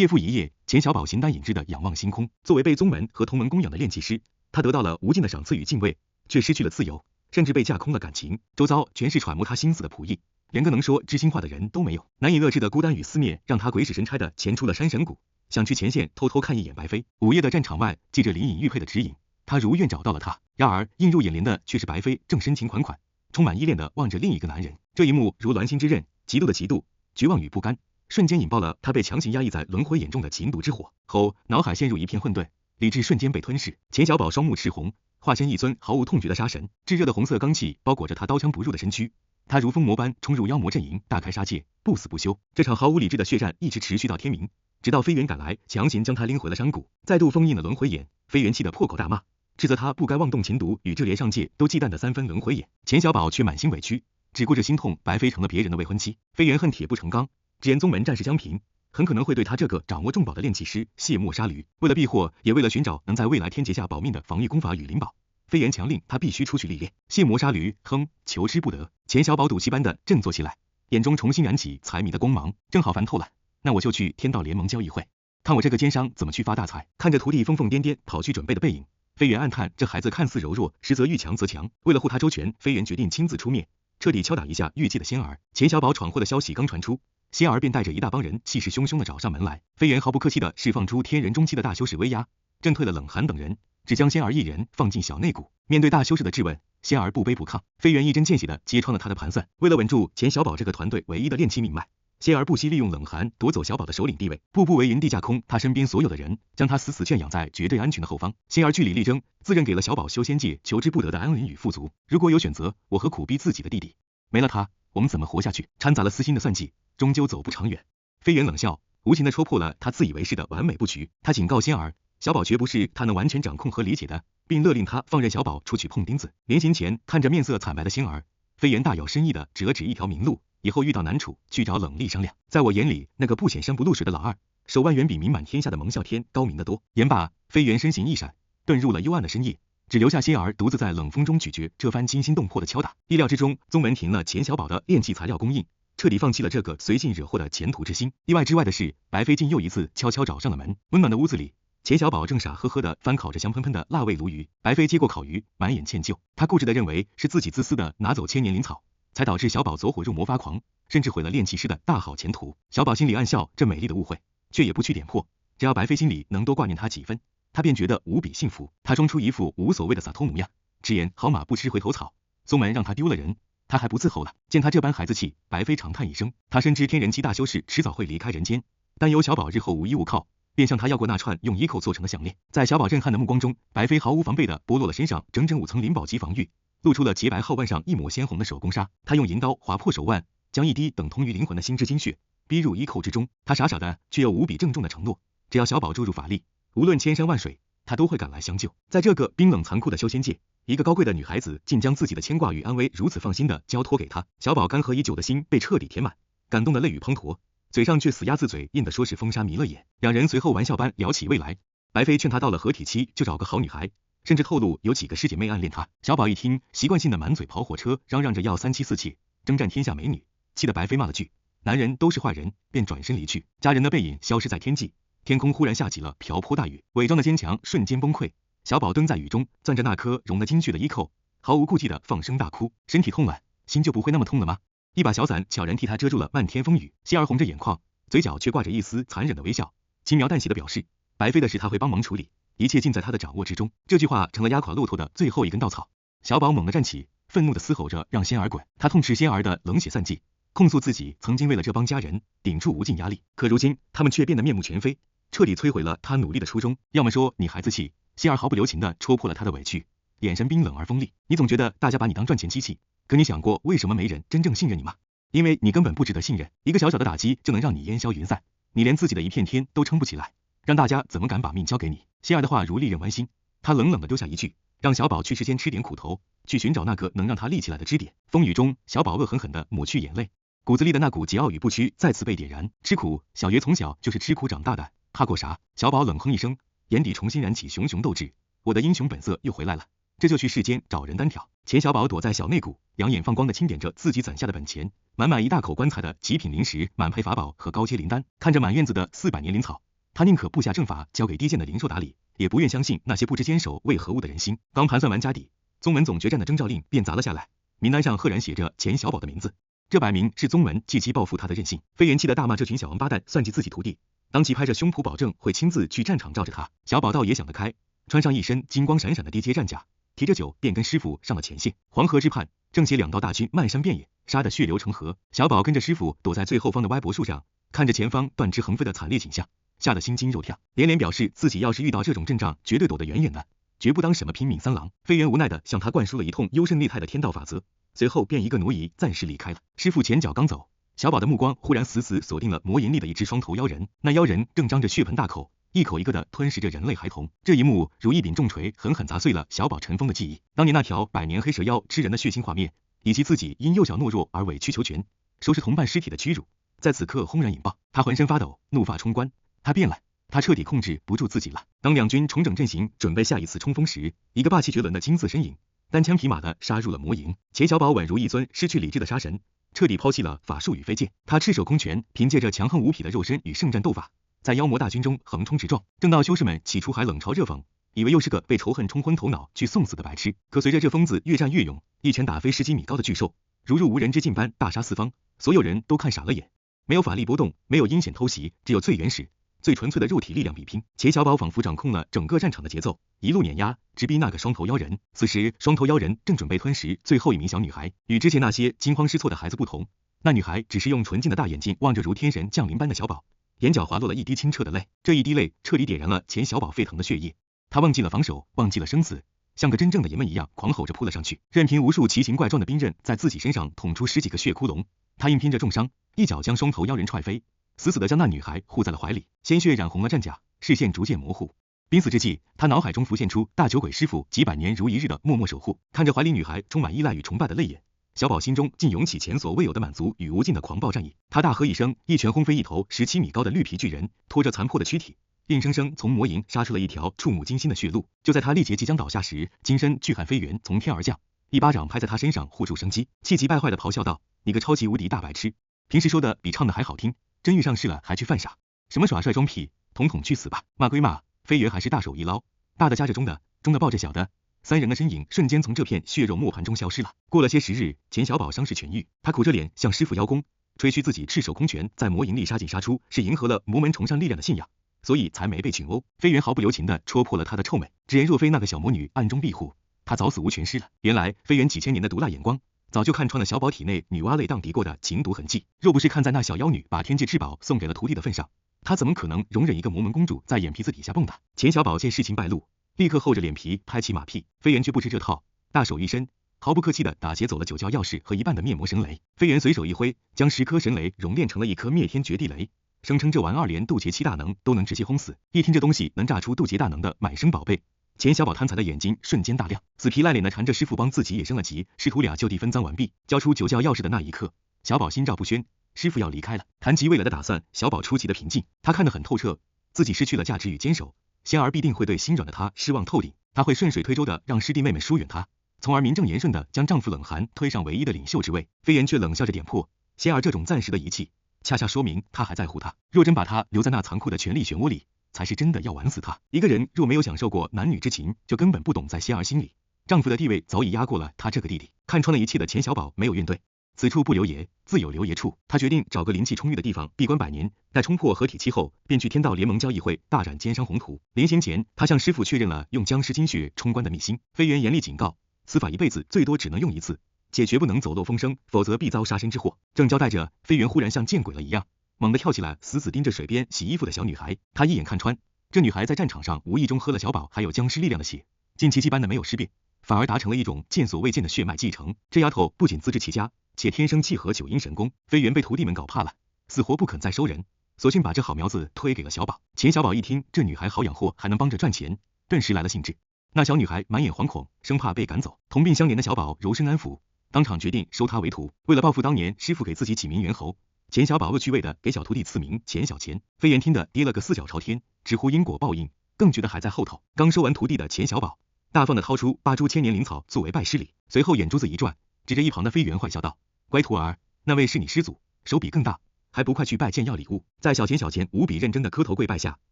夜复一夜，钱小宝形单影只的仰望星空。作为被宗门和同门供养的炼气师，他得到了无尽的赏赐与敬畏，却失去了自由，甚至被架空了感情。周遭全是揣摩他心思的仆役，连个能说知心话的人都没有。难以遏制的孤单与思念，让他鬼使神差的潜出了山神谷，想去前线偷偷看一眼白飞。午夜的战场外，记着林隐玉佩的指引，他如愿找到了他。然而映入眼帘的却是白飞正深情款款、充满依恋的望着另一个男人。这一幕如鸾星之刃，极度的嫉妒、绝望与不甘，瞬间引爆了他被强行压抑在轮回眼中的情毒之火。后脑海陷入一片混沌，理智瞬间被吞噬。钱小宝双目赤红，化身一尊毫无痛觉的杀神，炙热的红色罡气包裹着他刀枪不入的身躯。他如疯魔般冲入妖魔阵营，大开杀戒，不死不休。这场毫无理智的血战一直持续到天明，直到飞猿赶来，强行将他拎回了山谷，再度封印了轮回眼。飞猿气得破口大骂，斥责他不该妄动情毒，与这连上界都忌惮的3分轮回眼。钱小宝却满心委屈，只顾着心痛白飞成了别人的未婚妻。飞猿恨铁不成钢，直言宗门战事将平，很可能会对他这个掌握重宝的炼气师卸磨杀驴。为了避祸，也为了寻找能在未来天劫下保命的防御功法与灵宝，飞猿强令他必须出去历练。卸磨杀驴，哼，求之不得。钱小宝赌气般的振作起来，眼中重新燃起财迷的光芒。正好烦透了，那我就去天道联盟交易会，看我这个奸商怎么去发大财。看着徒弟疯疯癫癫跑去准备的背影，飞猿暗叹这孩子看似柔弱，实则愈强则强。为了护他周全，飞猿决定亲自出面，彻底敲打一下预计的仙儿。钱小宝闯祸的消息刚传出，仙儿便带着一大帮人气势汹汹的找上门来。飞猿毫不客气的释放出天人中期的大修士威压，震退了冷寒等人，只将仙儿一人放进小内谷。面对大修士的质问，仙儿不卑不亢，飞猿一针见血的揭穿了他的盘算。为了稳住钱小宝这个团队唯一的炼气命脉，仙儿不惜利用冷寒夺走小宝的首领地位，步步为营地架空他身边所有的人，将他死死圈养在绝对安全的后方。仙儿据理力争，自认给了小宝修仙界求之不得的安稳与富足。如果有选择，我何苦逼自己的弟弟？没了他，我们怎么活下去？掺杂了私心的算计，终究走不长远。飞猿冷笑，无情的戳破了他自以为是的完美布局。他警告仙儿，小宝绝不是他能完全掌控和理解的，并勒令他放任小宝出去碰钉子。临行前，看着面色惨白的仙儿，飞猿大有深意的折指一条明路，以后遇到难处去找冷厉商量。在我眼里，那个不显山不露水的老二，手腕远比名满天下的蒙啸天高明得多。言罢，飞猿身形一闪，遁入了幽暗的深夜，只留下仙儿独自在冷风中咀嚼这番惊心动魄的敲打。意料之中，宗门停了钱小宝的炼气材料供应，彻底放弃了这个随性惹祸的前途之心。意外之外的是，白飞竟又一次悄悄找上了门。温暖的屋子里，钱小宝正傻呵呵的翻烤着香喷喷的辣味鲈鱼。白飞接过烤鱼，满眼歉疚，他固执的认为是自己自私的拿走千年灵草，才导致小宝走火入魔发狂，甚至毁了炼气师的大好前途。小宝心里暗笑这美丽的误会，却也不去点破，只要白飞心里能多挂念他几分，他便觉得无比幸福。他装出一副无所谓的洒脱模样，直言好马不吃回头草，宗门让他丢了人，他还不伺候了。见他这般孩子气，白飞长叹一声，他深知天人期大修士迟早会离开人间，担忧小宝日后无依无靠，便向他要过那串用衣扣做成的项链。在小宝震撼的目光中，白飞毫无防备的剥落了身上整整5层灵宝级防御，露出了洁白皓腕上一抹鲜红的手工纱。他用银刀划破手腕，将一滴等同于灵魂的心之精血逼入衣扣之中。他傻傻的却又无比郑重的承诺，只要小宝注入法力，无论千山万水，他都会赶来相救。在这个冰冷残酷的修仙界，一个高贵的女孩子竟将自己的牵挂与安危如此放心的交托给他。小宝干涸已久的心被彻底填满，感动的泪雨滂沱，嘴上却死鸭子嘴硬的说是风沙迷了眼。两人随后玩笑般聊起未来，白飞劝他到了合体期就找个好女孩，甚至透露有几个师姐妹暗恋他。小宝一听，习惯性的满嘴跑火车，嚷嚷着要3妻4妾，征战天下美女，气得白飞骂了句男人都是坏人，便转身离去。家人的背影消失在天际，天空忽然下起了瓢泼大雨，伪装的坚强瞬间崩溃。小宝蹲在雨中，攥着那颗融得精血的衣扣，毫无顾忌的放声大哭。身体痛了，心就不会那么痛了吗？一把小伞悄然替他遮住了漫天风雨。希儿红着眼眶，嘴角却挂着一丝残忍的微笑，轻描淡写的表示白飞的事他会帮忙处理，一切尽在他的掌握之中。这句话成了压垮骆驼的最后一根稻草。小宝猛地站起，愤怒的嘶吼着让仙儿滚。他痛斥仙儿的冷血算计，控诉自己曾经为了这帮家人顶住无尽压力，可如今他们却变得面目全非，彻底摧毁了他努力的初衷。要么说你孩子气，仙儿毫不留情地戳破了他的委屈，眼神冰冷而锋利。你总觉得大家把你当赚钱机器，可你想过为什么没人真正信任你吗？因为你根本不值得信任。一个小小的打击就能让你烟消云散，你连自己的一片天都撑不起来，让大家怎么敢把命交给你？仙儿的话如利刃剜心，他冷冷地丢下一句，让小宝去事先吃点苦头，去寻找那个能让他立起来的支点。风雨中，小宝恶狠狠地抹去眼泪，骨子里的那股桀骜与不屈再次被点燃。吃苦，小爷从小就是吃苦长大的，怕过啥？小宝冷哼一声，眼底重新燃起熊熊斗志，我的英雄本色又回来了，这就去世间找人单挑。钱小宝躲在小内谷，两眼放光的清点着自己攒下的本钱，满满一大口棺材的极品灵石、满配法宝和高阶灵丹。看着满院子的400年灵草，他宁可布下阵法交给低贱的灵兽打理，也不愿相信那些不知坚守为何物的人心。刚盘算完家底，宗门总决战的征召令便砸了下来，名单上赫然写着钱小宝的名字。这摆明是宗门借机报复他的任性。飞元气得大骂这群小王八蛋算计自己徒弟，当即拍着胸脯保证会亲自去战场罩着他。小宝倒也想得开，穿上一身金光闪闪的低阶战甲，提着酒便跟师傅上了前线。黄河之畔正写2道大军漫山遍野，杀得血流成河。小宝跟着师傅躲在最后方的歪脖树上，看着前方断肢横飞的惨烈景象，吓得心惊肉跳，连连表示自己要是遇到这种阵仗，绝对躲得远远的，绝不当什么拼命三郎。飞元无奈的向他灌输了一通优胜劣汰的天道法则，随后便一个挪移暂时离开了。师傅前脚刚走，小宝的目光忽然死死锁定了魔岩里的一只双头妖人，那妖人正张着血盆大口，一口一个的吞食着人类孩童。这一幕如一柄重锤，狠狠砸碎了小宝尘封的记忆。当年那条百年黑蛇妖吃人的血腥画面，以及自己因幼小懦弱而委曲求全，收拾同伴尸体的屈辱，在此刻轰然引爆。他浑身发抖，怒发冲冠，他变了，他彻底控制不住自己了。当两军重整阵型，准备下一次冲锋时，一个霸气绝伦的金色身影单枪匹马的杀入了魔营。钱小宝稳如一尊失去理智的杀神，彻底抛弃了法术与飞剑，他赤手空拳，凭借着强横无匹的肉身与圣战斗法，在妖魔大军中横冲直撞。正道修士们起初还冷嘲热讽，以为又是个被仇恨冲昏头脑去送死的白痴，可随着这疯子越战越勇，一拳打飞10几米高的巨兽，如入无人之境般大杀四方，所有人都看傻了眼。没有法力波动，没有阴险偷袭，只有最原始最纯粹的肉体力量比拼。钱小宝仿佛掌控了整个战场的节奏，一路碾压，直逼那个双头妖人。此时双头妖人正准备吞食最后一名小女孩，与之前那些惊慌失措的孩子不同，那女孩只是用纯净的大眼睛望着如天神降临般的小宝，眼角滑落了一滴清澈的泪。这一滴泪彻底点燃了钱小宝沸腾的血液，他忘记了防守，忘记了生死，像个真正的爷们一样狂吼着扑了上去，任凭无数奇形怪状的兵刃在自己身上捅出10几个血窟窿。他硬拼着重伤，一脚将双头妖人踹飞，死死地将那女孩护在了怀里，鲜血染红了战甲，视线逐渐模糊。濒死之际，他脑海中浮现出大酒鬼师傅几百年如一日的默默守护。看着怀里女孩充满依赖与崇拜的泪眼，小宝心中竟涌起前所未有的满足与无尽的狂暴战意。他大喝一声，一拳轰飞一头17米高的绿皮巨人，拖着残破的躯体，硬生生从魔营杀出了一条触目惊心的血路。就在他力竭即将倒下时，金身巨汉飞猿从天而降，一巴掌拍在他身上护住生机，气急败坏地咆哮道：“你个超级无敌大白痴！平时说的比唱的还好听，真遇上事了还去犯傻，什么耍帅装屁，统统去死吧！”骂归骂，飞猿还是大手一捞，大的夹着中的，中的抱着小的，三人的身影瞬间从这片血肉磨盘中消失了。过了些时日，钱小宝伤势痊愈，他苦着脸向师傅邀功，吹嘘自己赤手空拳在魔营里杀进杀出，是迎合了魔门崇尚力量的信仰，所以才没被群殴。飞猿毫不留情地戳破了他的臭美，直言若非那个小魔女暗中庇护，他早死无全尸了。原来飞猿几千年的毒辣眼光早就看穿了小宝体内女娲泪荡涤过的情毒痕迹，若不是看在那小妖女把天界至宝送给了徒弟的份上，他怎么可能容忍一个魔门公主在眼皮子底下蹦跶？钱小宝见事情败露，立刻厚着脸皮拍起马屁，飞猿却不吃这套，大手一伸，毫不客气地打劫走了9教钥匙和一半的灭魔神雷。飞猿随手一挥，将10颗神雷熔炼成了一颗灭天绝地雷，声称这玩意儿连渡劫7大能都能直接轰死。一听这东西能炸出渡劫大能的买生宝贝，钱小宝贪财的眼睛瞬间大亮，死皮赖脸的缠着师傅帮自己也升了级，师徒俩就地分赃完毕。交出9教钥匙的那一刻，小宝心照不宣，师傅要离开了。谈及未来的打算，小宝出奇的平静，他看得很透彻，自己失去了价值与坚守，仙儿必定会对心软的他失望透顶，他会顺水推舟的让师弟妹们疏远他，从而名正言顺的将丈夫冷寒推上唯一的领袖之位。飞檐却冷笑着点破，仙儿这种暂时的遗弃，恰恰说明他还在乎他，若真把他留在那残酷的权力漩涡里，才是真的要玩死他。一个人若没有享受过男女之情，就根本不懂在仙儿心里，丈夫的地位早已压过了他这个弟弟。看穿了一切的钱小宝没有怨怼，此处不留爷，自有留爷处。他决定找个灵气充裕的地方闭关100年，待冲破合体期后，便去天道联盟交易会大展奸商宏图。临行前，他向师傅确认了用僵尸精血冲关的秘辛。飞猿严厉警告，此法一辈子最多只能用1次，且绝不能走漏风声，否则必遭杀身之祸。正交代着，飞猿忽然像见鬼了一样，猛地跳起来，死死盯着水边洗衣服的小女孩。他一眼看穿，这女孩在战场上无意中喝了小宝还有僵尸力量的血，竟奇迹般的没有尸变，反而达成了一种见所未见的血脉继承。这丫头不仅资质起家，且天生契合9阴神功。飞猿被徒弟们搞怕了，死活不肯再收人，索性把这好苗子推给了小宝。钱小宝一听这女孩好养活，还能帮着赚钱，顿时来了兴致。那小女孩满眼惶恐，生怕被赶走。同病相怜的小宝柔声安抚，当场决定收她为徒。为了报复当年师傅给自己起名猿猴，钱小宝恶趣味的给小徒弟赐名钱小钱。飞猿听得跌了个4脚朝天，直呼因果报应，更觉得还在后头。刚收完徒弟的钱小宝大方的掏出8株千年灵草作为拜师礼，随后眼珠子一转，指着一旁的飞猿坏笑道：“乖徒儿，那位是你师祖，手笔更大，还不快去拜见要礼物？”在小钱无比认真的磕头跪拜下，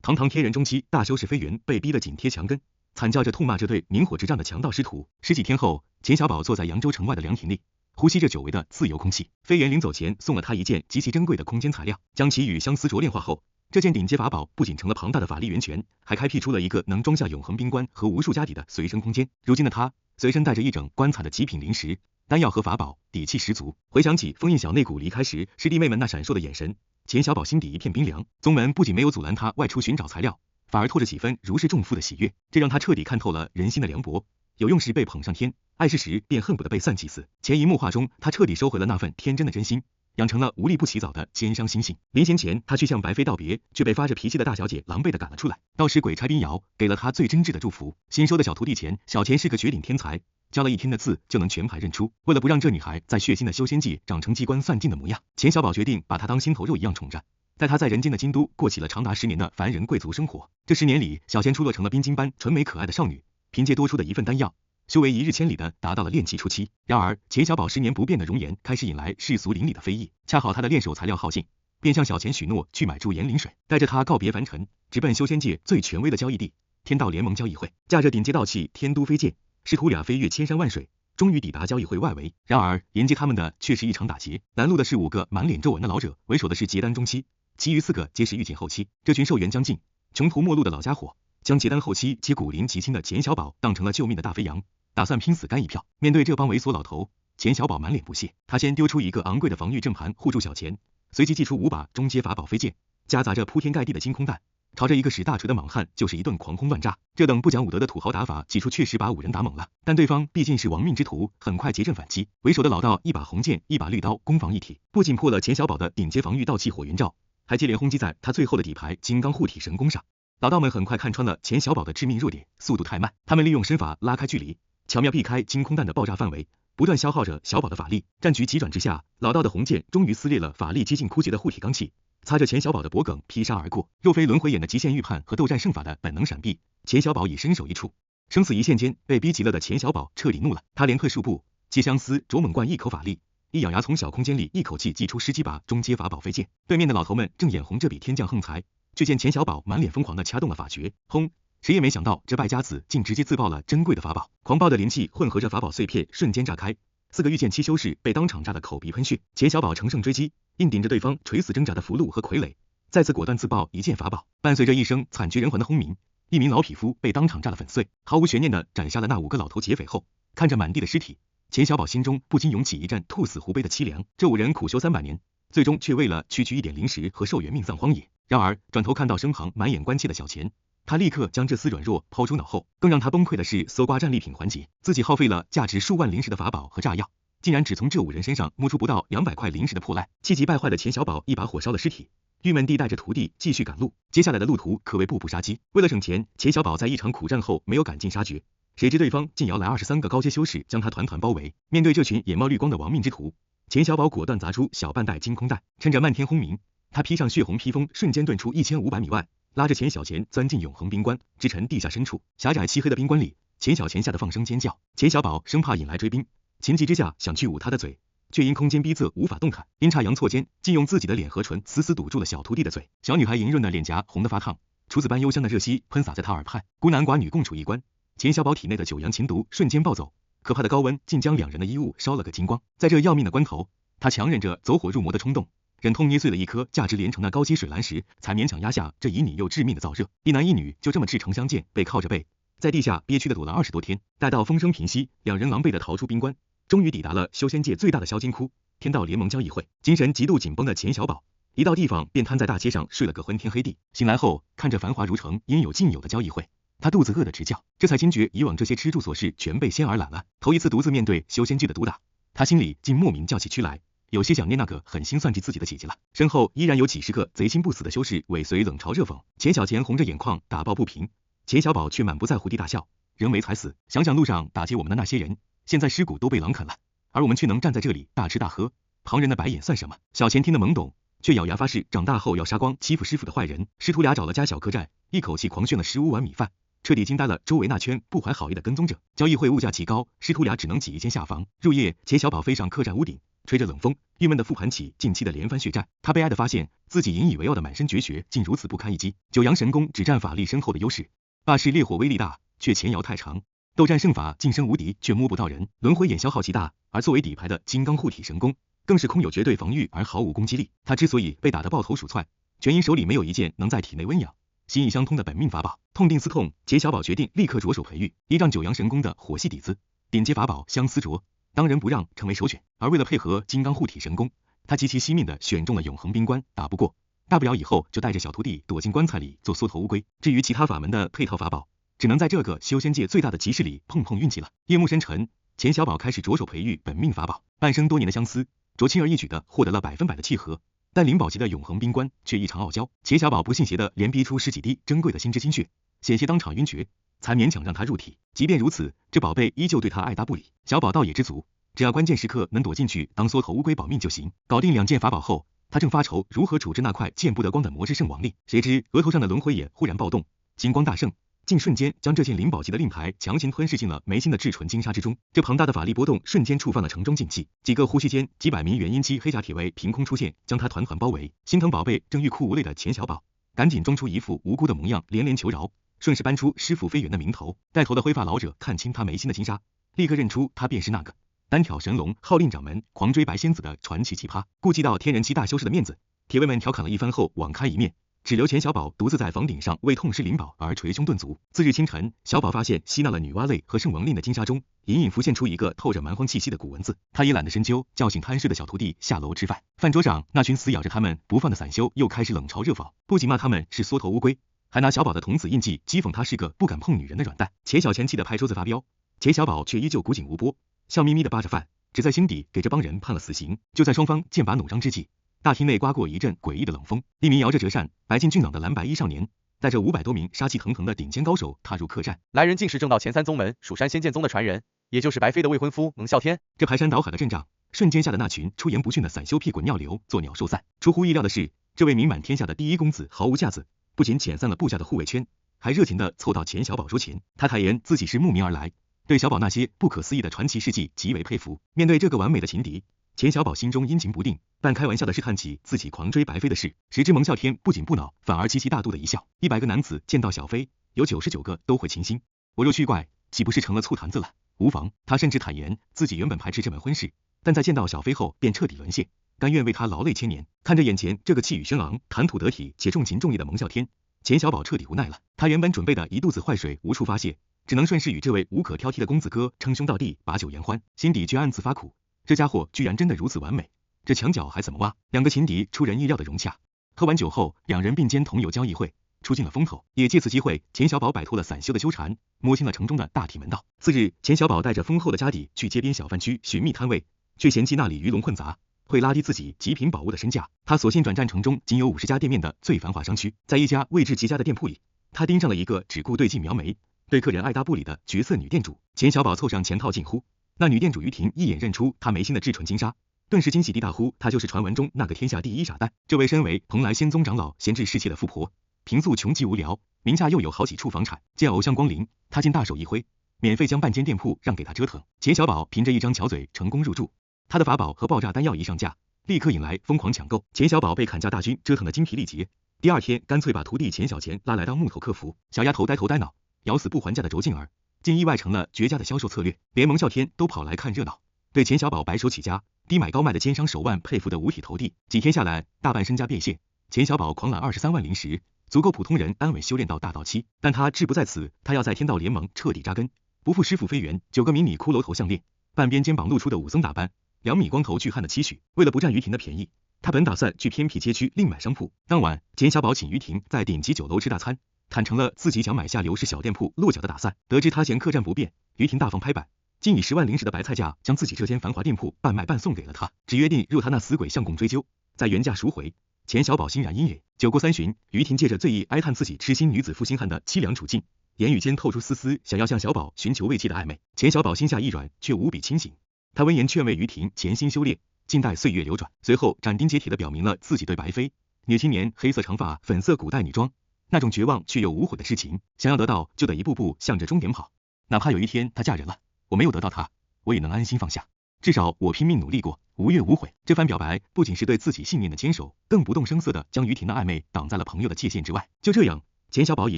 堂堂天人中期大修士飞猿被逼得紧贴墙根，惨叫着痛骂这对明火执仗的强盗师徒。十几天后，钱小宝坐在扬州城外的凉亭里，呼吸着久违的自由空气。飞猿临走前送了他一件极其珍贵的空间材料，将其与相思镯炼化后，这件顶阶法宝不仅成了庞大的法力源泉，还开辟出了一个能装下永恒冰棺和无数家底的随身空间。如今的他随身带着一整棺材的极品灵石、丹药和法宝，底气十足。回想起封印小内骨离开时师弟妹们那闪烁的眼神，钱小宝心底一片冰凉。宗门不仅没有阻拦他外出寻找材料，反而拖着几分如释重负的喜悦，这让他彻底看透了人心的凉薄。有用时被捧上天，碍事时便恨不得被散祭死。潜移默化中，他彻底收回了那份天真的真心，养成了无利不起早的奸商心性。临行前，他去向白飞道别，却被发着脾气的大小姐狼狈地赶了出来。道士鬼差冰瑶给了他最真挚的祝福。新收的小徒弟小钱是个绝顶天才，教了一天的字就能全盘认出。为了不让这女孩在血腥的修仙界长成机关算尽的模样，钱小宝决定把她当心头肉一样宠着，带她在人间的京都过起了长达10年的凡人贵族生活。这10年里，小钱出落成了冰晶般纯美可爱的少女，凭借多出的一份丹药，修为一日千里的达到了炼气初期。然而，钱小宝10年不变的容颜开始引来世俗邻里的非议，恰好他的炼手材料耗尽，便向小钱许诺去买驻颜灵水，带着他告别凡尘，直奔修仙界最权威的交易地——天道联盟交易会。驾着顶阶道器天都飞剑，师徒俩飞越千山万水，终于抵达交易会外围。然而，迎接他们的却是一场打劫。拦路的是5个满脸皱纹的老者，为首的是结丹中期，其余4个皆是御境后期。这群寿元将近、穷途末路的老家伙，将结丹后期且骨龄极轻的钱小宝当成了救命的大肥羊，打算拼死干一票。面对这帮猥琐老头，钱小宝满脸不屑，他先丢出一个昂贵的防御阵盘护住小钱，随即祭出5把中阶法宝飞剑，夹杂着铺天盖地的金空弹，朝着一个使大锤的莽汉就是一顿狂轰乱炸。这等不讲武德的土豪打法，技术确实把5人打懵了，但对方毕竟是亡命之徒，很快结阵反击。为首的老道一把红剑，一把绿刀，攻防一体，不仅破了钱小宝的顶阶防御道器火云罩，还接连轰击在他最后的底牌金刚护体神功上。老道们很快看穿了钱小宝的致命弱点，速度太慢。他们利用身法拉开距离，巧妙避开金空弹的爆炸范围，不断消耗着小宝的法力。战局急转直下，老道的红剑终于撕裂了法力接近枯竭的护体罡气，擦着钱小宝的脖颈劈杀而过。若非轮回眼的极限预判和斗战胜法的本能闪避，钱小宝已身首异处。生死一线间，被逼急了的钱小宝彻底怒了，他连退数步，借相思啄猛灌一口法力，一咬牙从小空间里一口气祭出10几把中阶法宝飞剑。对面的老头们正眼红这笔天降横财，却见钱小宝满脸疯狂地掐动了法诀，轰！谁也没想到这败家子竟直接自爆了珍贵的法宝，狂暴的灵气混合着法宝碎片瞬间炸开，4个御剑期修士被当场炸得口鼻喷血。钱小宝乘胜追击，硬顶着对方垂死挣扎的符箓和傀儡，再次果断自爆一件法宝。伴随着一声惨绝人寰的轰鸣，一名老匹夫被当场炸得粉碎。毫无悬念地斩杀了那5个老头劫匪后，看着满地的尸体，钱小宝心中不禁涌起一阵兔死狐悲的凄凉。这5人苦修300年，最终却为了区区一点灵石和寿元命丧荒野。然而转头看到身旁满眼关切的小钱，他立刻将这丝软弱抛诸脑后。更让他崩溃的是搜刮战利品环节，自己耗费了价值数万灵石的法宝和炸药，竟然只从这5人身上摸出不到200块灵石的破烂。气急败坏的钱小宝一把火烧了尸体，郁闷地带着徒弟继续赶路。接下来的路途可谓步步杀机。为了省钱，钱小宝在一场苦战后没有赶尽杀绝，谁知对方竟摇来23个高阶修士将他团团包围。面对这群眼冒绿光的亡命之徒，钱小宝果断砸出小半袋金空弹，趁着漫天轰鸣，他披上血红披风，瞬间遁出1500米外，拉着钱小钱钻进永恒冰棺，直沉地下深处。狭窄漆黑的冰棺里，钱小钱吓得放声尖叫。钱小宝生怕引来追兵，情急之下想去捂他的嘴，却因空间逼仄无法动弹，阴差阳错间竟用自己的脸和唇死死堵住了小徒弟的嘴。小女孩莹润的脸颊红得发烫，处子般幽香的热息喷洒在她耳畔。孤男寡女共处一棺，钱小宝体内的9阳情毒瞬间暴走，可怕的高温竟将2人的衣物烧了个精光。在这要命的关头，他强忍着走火入魔的冲动，忍痛捏碎了一颗价值连城的高阶水蓝石，才勉强压下这旖旎又致命的燥热。一男一女就这么赤诚相见，背靠着背，在地下憋屈的躲了20多天。待到风声平息，2人狼狈的逃出冰棺，终于抵达了修仙界最大的销金窟——天道联盟交易会。精神极度紧绷的钱小宝一到地方便瘫在大街上睡了个昏天黑地。醒来后，看着繁华如城、应有尽有的交易会，他肚子饿得直叫，这才惊觉以往这些吃住琐事全被仙儿揽了。头一次独自面对修仙界的毒打，他心里竟莫名叫起屈来，有些想念那个狠心算计自己的姐姐了。身后依然有几10个贼心不死的修士尾随冷嘲热讽。钱小钱红着眼眶打抱不平，钱小宝却满不在乎地大笑，人为财死，想想路上打劫我们的那些人，现在尸骨都被狼啃了，而我们却能站在这里大吃大喝，旁人的白眼算什么？小钱听得懵懂，却咬牙发誓长大后要杀光欺负师傅的坏人。师徒俩找了家小客栈，一口气狂炫了15碗米饭，彻底惊呆了周围那圈不怀好意的跟踪者。交易会物价奇高，师徒俩只能挤一间下房。入夜，钱小宝飞上客栈屋顶，吹着冷风，郁闷地复盘起近期的连番血战。他悲哀地发现，自己引以为傲的满身绝学竟如此不堪一击。九阳神功只占法力深厚的优势，霸式烈火威力大，却前摇太长。斗战胜法近身无敌，却摸不到人。轮回眼消耗极大，而作为底牌的金刚护体神功，更是空有绝对防御而毫无攻击力。他之所以被打得抱头鼠窜，全因手里没有一件能在体内温养、心意相通的本命法宝。痛定思痛，钱小宝决定立刻着手培育，依仗九阳神功的火系底子，顶阶法宝相思镯当仁不让成为首选。而为了配合金刚护体神功，他极其惜命的选中了永恒冰关，打不过大不了以后就带着小徒弟躲进棺材里做缩头乌龟。至于其他法门的配套法宝，只能在这个修仙界最大的集市里碰碰运气了。夜幕深沉，钱小宝开始着手培育本命法宝。半生多年的相思镯轻而易举的获得了100%的契合，但灵宝级的永恒冰关却异常傲娇。钱小宝不信邪的连逼出10几滴珍贵的心之精血，险些当场晕厥，才勉强让他入体。即便如此，这宝贝依旧对他爱答不理。小宝倒也知足，只要关键时刻能躲进去当缩头乌龟保命就行。搞定2件法宝后，他正发愁如何处置那块见不得光的魔之圣王令，谁知额头上的轮回眼忽然暴动，金光大盛，竟瞬间将这件灵宝级的令牌强行吞噬进了眉心的至纯金沙之中。这庞大的法力波动瞬间触犯了城中禁忌，几个呼吸间，几百名元婴期黑甲铁卫凭空出现，将他团团包围。心疼宝贝正欲哭无泪的钱小宝，赶紧装出一副无辜的模样，连连求饶，顺势搬出师傅飞远的名头。带头的灰发老者看清他眉心的金沙，立刻认出他便是那个单挑神龙、号令掌门、狂追白仙子的传奇奇葩。顾及到天人期大修士的面子，铁卫们调侃了一番后网开一面，只留钱小宝独自在房顶上为痛失灵宝而捶胸顿足。次日清晨，小宝发现吸纳了女娲泪和圣王令的金沙中，隐隐浮现出一个透着蛮荒气息的古文字。他也懒得深究，叫醒贪睡的小徒弟下楼吃饭。饭桌上，那群死咬着他们不放的散修又开始冷嘲热讽，不仅骂他们是缩头乌龟，还拿小宝的童子印记讥讽他是个不敢碰女人的软蛋。钱小钱气的拍桌子发飙，钱小宝却依旧古井无波，笑眯眯的扒着饭，只在心底给这帮人判了死刑。就在双方剑拔弩张之际，大厅内刮过一阵诡异的冷风，一名摇着折扇、白净俊朗的蓝白衣少年，带着500多名杀气腾腾的顶尖高手踏入客栈。来人竟是正道前3宗门蜀山仙剑宗的传人，也就是白飞的未婚夫蒙啸天。这排山倒海的阵仗，瞬间吓得那群出言不逊的散修屁滚尿流，作鸟兽散。出乎意料的是，这位名满天下的第一公子毫无架子，不仅遣散了部下的护卫圈，还热情地凑到钱小宝桌前。他坦言自己是慕名而来，对小宝那些不可思议的传奇事迹极为佩服。面对这个完美的情敌，钱小宝心中阴晴不定，半开玩笑的试探起自己狂追白飞的事。谁知蒙啸天不仅不恼，反而极其大度的一笑：100个男子见到小飞，有99个都会倾心，我若去怪，岂不是成了醋坛子了？无妨。他甚至坦言自己原本排斥这门婚事，但在见到小飞后便彻底沦陷，甘愿为他劳累千年。看着眼前这个气宇轩昂、谈吐得体且重情重义的蒙啸天，钱小宝彻底无奈了。他原本准备的一肚子坏水无处发泄，只能顺势与这位无可挑剔的公子哥称兄道弟，把酒言欢，心底却暗自发苦。这家伙居然真的如此完美，这墙角还怎么挖？2个情敌出人意料的融洽。喝完酒后，2人并肩同游交易会，出尽了风头。也借此机会，钱小宝摆脱了散修的纠缠，摸清了城中的大体门道。次日，钱小宝带着丰厚的家底去街边小贩区寻觅摊位，却嫌弃那里鱼龙混杂，会拉低自己极品宝物的身价。他索性转战城中仅有50家店面的最繁华商区，在一家位置极佳的店铺里，他盯上了一个只顾对镜描眉、对客人爱答不理的绝色女店主。钱小宝凑上前套近乎，那女店主于婷一眼认出他眉心的至纯金沙，顿时惊喜地大呼，她就是传闻中那个天下第一傻蛋。这位身为蓬莱仙宗长老闲置侍妾的富婆，平素穷极无聊，名下又有好几处房产，见偶像光临，她竟大手一挥，免费将半间店铺让给他折腾。钱小宝凭着一张巧嘴成功入住，他的法宝和爆炸丹药一上架，立刻引来疯狂抢购。钱小宝被砍价大军折腾得精疲力竭，第2天干脆把徒弟钱小钱拉来当木头客服。小丫头呆头呆脑，咬死不还价的轴静儿，竟意外成了绝佳的销售策略，连蒙啸天都跑来看热闹，对钱小宝白手起家、低买高卖的奸商手腕佩服得五体投地。几天下来，大半身家变现，钱小宝狂揽23万灵石，足够普通人安稳修炼到大道期。但他志不在此，他要在天道联盟彻底扎根，不负师傅飞圆9个迷你骷髅头项链，半边肩膀露出的武僧打扮，2米光头巨汉的期许。为了不占于婷的便宜，他本打算去偏僻街区另买商铺。当晚，钱小宝请于婷在顶级酒楼吃大餐，坦诚了自己想买下刘氏小店铺落脚的打算。得知他嫌客栈不便，于婷大方拍板，竟以10万灵石的白菜价将自己这间繁华店铺半卖半送给了他，只约定若他那死鬼相公追究，再原价赎回。钱小宝欣然应允。酒过3巡，于婷借着醉意哀叹自己痴心女子负心汉的凄凉处境，言语间透出丝丝想要向小宝寻求慰藉的暧昧。钱小宝心下一软，却无比清醒。他温言劝慰于婷潜心修炼，静待岁月流转。随后斩钉截铁地表明了自己对白飞女青年黑色长发、粉色古代女装那种绝望却又无悔的痴情，想要得到就得一步步向着终点跑，哪怕有一天她嫁人了，我没有得到她，我也能安心放下。至少我拼命努力过，无怨无悔。这番表白不仅是对自己信念的坚守，更不动声色地将于婷的暧昧挡在了朋友的界限之外。就这样，钱小宝以